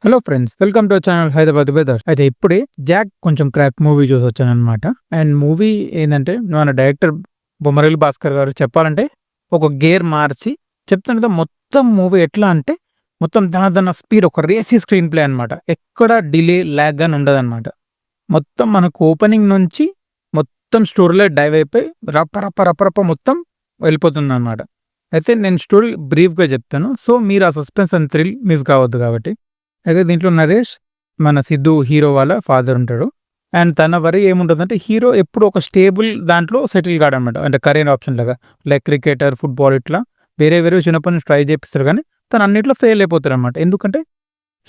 Hello friends, welcome to channel Hyderabad weather. అయితే ఇప్పుడే Jack కొంచెం క్రాక్ మూవీ చూసి వచ్చానమాట. అండ్ మూవీ ఏంటంటే మన డైరెక్టర్ బొమ్మరిల్లు భాస్కర్ గారు చెప్పాలంటే ఒక గేర్ మార్చి చెప్తున్నది. మొత్తం మూవీ ఎట్లా అంటే మొత్తం దన స్పీడ్ ఒక రేసీ స్క్రీన్ ప్లే అనమాట. ఎక్కడ డిలే ల్యాగ్ గాని ఉండదన్నమాట. మొత్తం మనకు ఓపెనింగ్ నుంచి మొత్తం స్టోరీలో డైవ్ అయిపోయి రప్ప మొత్తం వెళ్ళిపోతుంది అనమాట. అయితే నేను స్టోరీ బ్రీఫ్గా చెప్తాను. సో మీరు ఆ సస్పెన్స్ అండ్ థ్రిల్ మిస్ కావద్దు కాబట్టి. అయితే దీంట్లో నరేష్ మన సిద్ధు హీరో వాళ్ళ ఫాదర్ ఉంటాడు. అండ్ తన వరి ఏముంటుందంటే హీరో ఎప్పుడు ఒక స్టేబుల్ దాంట్లో సెటిల్ కాడనమాట. అంటే కరియర్ ఆప్షన్ లాగా లైక్ క్రికెటర్, ఫుట్బాల్ ఇట్లా వేరే చిన్నప్పటి నుంచి ట్రై చేపిస్తారు. కానీ తను అన్నిట్లో ఫెయిల్ అయిపోతారు అనమాట. ఎందుకంటే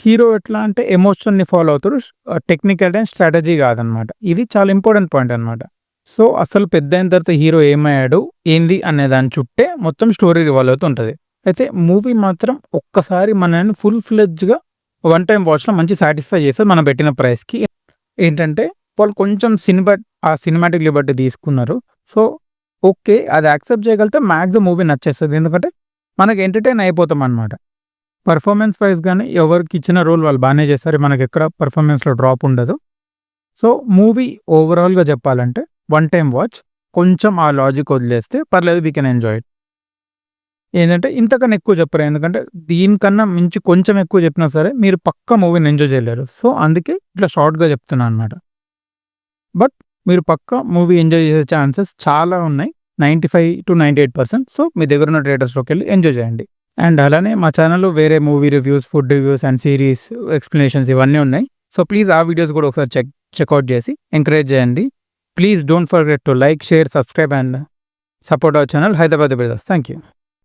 హీరో ఎట్లా అంటే ఎమోషన్ని ఫాలో అవుతారు, టెక్నికల్ అండ్ స్ట్రాటజీ కాదనమాట. ఇది చాలా ఇంపార్టెంట్ పాయింట్ అనమాట. సో అసలు పెద్ద అయిన తర్వాత హీరో ఏమయ్యాడు ఏంది అనే దాని చుట్టే మొత్తం స్టోరీ రివాల్వ్ అవుతూ ఉంటుంది. అయితే మూవీ మాత్రం ఒక్కసారి మనల్ని ఫుల్ ఫ్లెడ్జ్గా వన్ టైం వాచ్లో మంచి సాటిస్ఫై చేస్తారు మనం పెట్టిన ప్రైస్కి. ఏంటంటే వాళ్ళు కొంచెం సినిమాటిక్ లిబర్టీ తీసుకున్నారు. సో ఓకే, అది యాక్సెప్ట్ చేయగలిగితే మ్యాక్సిమం మూవీ నచ్చేస్తుంది. ఎందుకంటే మనకి ఎంటర్టైన్ అయిపోతాం అనమాట. పర్ఫార్మెన్స్ వైజ్ కానీ ఎవరికి ఇచ్చిన రోల్ వాళ్ళు బాగానే చేస్తారు. మనకి ఎక్కడ పర్ఫార్మెన్స్లో డ్రాప్ ఉండదు. సో మూవీ ఓవరాల్గా చెప్పాలంటే వన్ టైం వాచ్. కొంచెం ఆ లాజిక్ వదిలేస్తే పర్లేదు, వీ కెన్ ఎంజాయ్ ఇట్. ఏంటంటే ఇంతకన్నా ఎక్కువ చెప్పరు. ఎందుకంటే దీనికన్నా మించి కొంచెం ఎక్కువ చెప్పినా సరే మీరు పక్కా మూవీని ఎంజాయ్ చేయలేరు. సో అందుకే ఇట్లా షార్ట్గా చెప్తున్నాను అనమాట. బట్ మీరు పక్కా మూవీ ఎంజాయ్ చేసే ఛాన్సెస్ చాలా ఉన్నాయి, 95-98%. సో మీ దగ్గర ఉన్న థియేటర్స్లోకి వెళ్ళి ఎంజాయ్ చేయండి. అండ్ అలానే మా ఛానల్లో వేరే movie reviews, food reviews and series explanations ఇవన్నీ ఉన్నాయి. సో ప్లీజ్ ఆ వీడియోస్ కూడా ఒకసారి చెక్అవుట్ చేసి ఎంకరేజ్ చేయండి. Please don't forget to like, share, subscribe and support our channel Hyderabad brothers. Thank you.